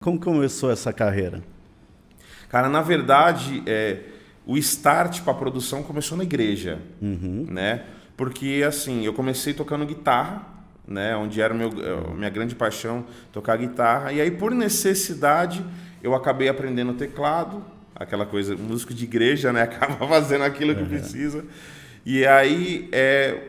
Como começou essa carreira? Cara, na verdade, o start para a produção começou na igreja, né? Porque, assim, eu comecei tocando guitarra, né? Onde era minha grande paixão, tocar guitarra. E aí, por necessidade, eu acabei aprendendo teclado, aquela coisa, músico de igreja, né? Acaba fazendo aquilo que precisa. E aí,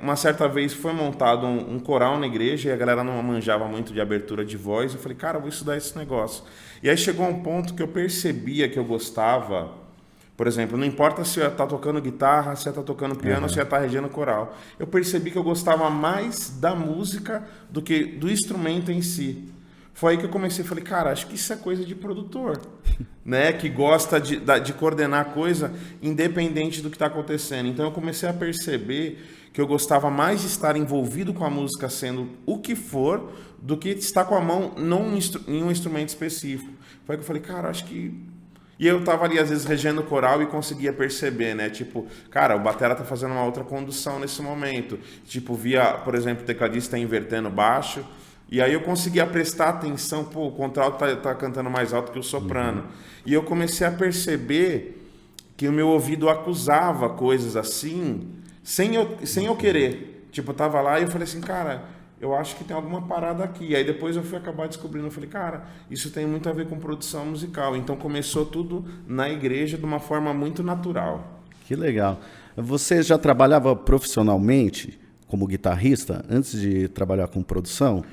uma certa vez foi montado um coral na igreja e a galera não manjava muito de abertura de voz. Eu falei, cara, eu vou estudar esse negócio. E aí chegou um ponto que eu percebia que eu gostava. Por exemplo, não importa se eu ia estar tocando guitarra, se eu ia estar tocando piano, se eu ia estar regendo coral. Eu percebi que eu gostava mais da música do que do instrumento em si. Foi aí que eu comecei, falei, cara, acho que isso é coisa de produtor, né? Que gosta de coordenar coisa independente do que está acontecendo. Então eu comecei a perceber que eu gostava mais de estar envolvido com a música, sendo o que for, do que estar com a mão em um instrumento específico. Foi aí que eu falei, cara, acho que... E eu tava ali, às vezes, regendo coral e conseguia perceber, né? Tipo, cara, o batera tá fazendo uma outra condução nesse momento. Tipo, via, por exemplo, o tecladista invertendo baixo. E aí eu conseguia prestar atenção, pô, o contralto tá cantando mais alto que o soprano. E eu comecei a perceber que o meu ouvido acusava coisas assim, sem eu querer. Tipo, eu tava lá e eu falei assim, cara, eu acho que tem alguma parada aqui. E aí depois eu fui acabar descobrindo, eu falei, cara, isso tem muito a ver com produção musical. Então começou tudo na igreja de uma forma muito natural. Que legal. Você já trabalhava profissionalmente como guitarrista antes de trabalhar com produção?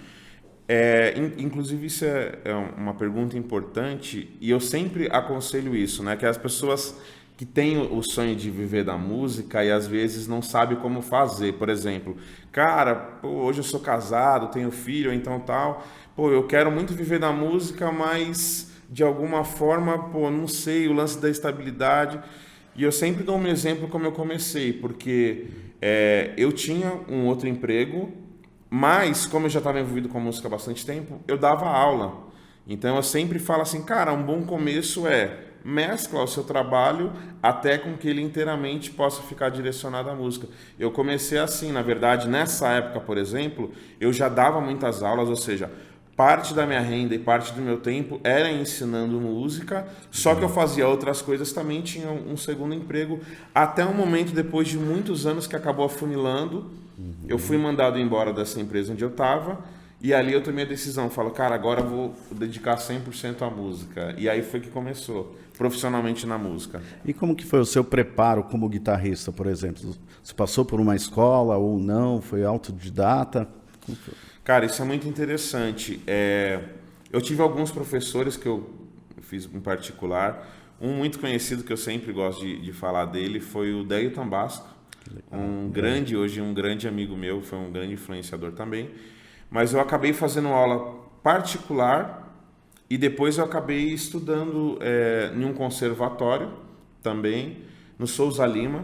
Inclusive isso é uma pergunta importante e eu sempre aconselho isso, né? Que as pessoas que têm o sonho de viver da música e às vezes não sabem como fazer. Por exemplo, cara, pô, hoje eu sou casado, tenho filho, então tal. Pô, eu quero muito viver da música, mas de alguma forma, pô, não sei, o lance da estabilidade. E eu sempre dou um exemplo como eu comecei, porque eu tinha um outro emprego. Mas, como eu já estava envolvido com a música há bastante tempo, eu dava aula. Então, eu sempre falo assim, cara, um bom começo mescla o seu trabalho até com que ele inteiramente possa ficar direcionado à música. Eu comecei assim, na verdade, nessa época, por exemplo, eu já dava muitas aulas, ou seja, parte da minha renda e parte do meu tempo era ensinando música, só que eu fazia outras coisas também, tinha um segundo emprego, até um momento, depois de muitos anos, que acabou afunilando. Eu fui mandado embora dessa empresa onde eu estava, e ali eu tomei a decisão, falo, cara, agora eu vou dedicar 100% à música. E aí foi que começou, profissionalmente na música. E como que foi o seu preparo como guitarrista, por exemplo? Você passou por uma escola ou não? Foi autodidata? Como foi? Cara, isso é muito interessante. Eu tive alguns professores que eu fiz em particular. Um muito conhecido que eu sempre gosto de falar dele foi o Deio Tambasco. Hoje um grande amigo meu, foi um grande influenciador também. Mas eu acabei fazendo aula particular e depois eu acabei estudando em um conservatório também, no Souza Lima.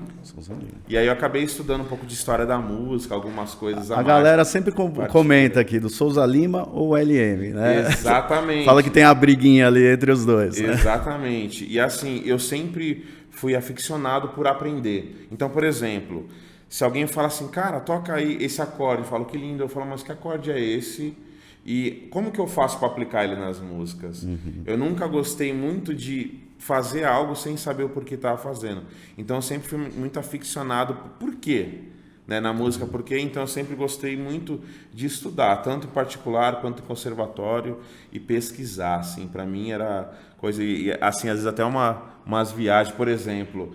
E aí eu acabei estudando um pouco de história da música, algumas coisas a A mais. galera sempre comenta aqui do Souza Lima ou LM, né? Exatamente. Fala que tem a briguinha ali entre os dois. Né? Exatamente. E assim, eu sempre fui aficionado por aprender. Então, por exemplo, se alguém fala assim, cara, toca aí esse acorde, eu falo que lindo, eu falo, mas que acorde é esse? E como que eu faço para aplicar ele nas músicas? Eu nunca gostei muito de fazer algo sem saber o porquê estava fazendo. Então eu sempre fui muito aficionado por quê, né, na música, porque então eu sempre gostei muito de estudar, tanto em particular quanto em conservatório e pesquisar, assim, para mim era coisa, e, assim, às vezes até umas viagens, por exemplo,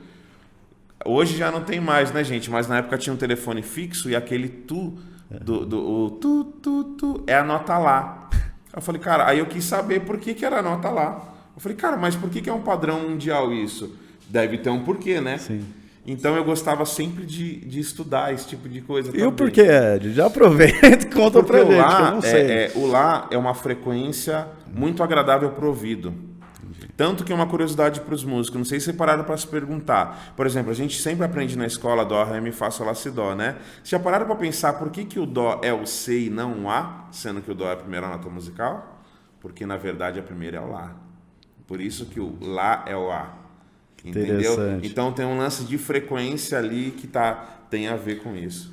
hoje já não tem mais, né, gente, mas na época tinha um telefone fixo e aquele o tu é a nota lá. Eu falei, cara, aí eu quis saber por que era a nota lá. Eu falei, cara, mas por que é um padrão mundial isso? Deve ter um porquê, né? Sim. Então eu gostava sempre de estudar esse tipo de coisa. E também. o porquê, Ed? Já aproveita e conta Porque pra gente, lá, que eu não sei. o lá é uma frequência muito agradável para o ouvido. Tanto que é uma curiosidade para os músicos, não sei se pararam para se perguntar. Por exemplo, a gente sempre aprende na escola dó, ré, mi, fá, sol, lá, si, dó, né? Vocês já pararam para pensar por que o dó é o C e não o A, sendo que o dó é a primeira nota musical? Porque, na verdade, a primeira é o lá. Por isso que o lá é o A. Entendeu? Então tem um lance de frequência ali que tem a ver com isso.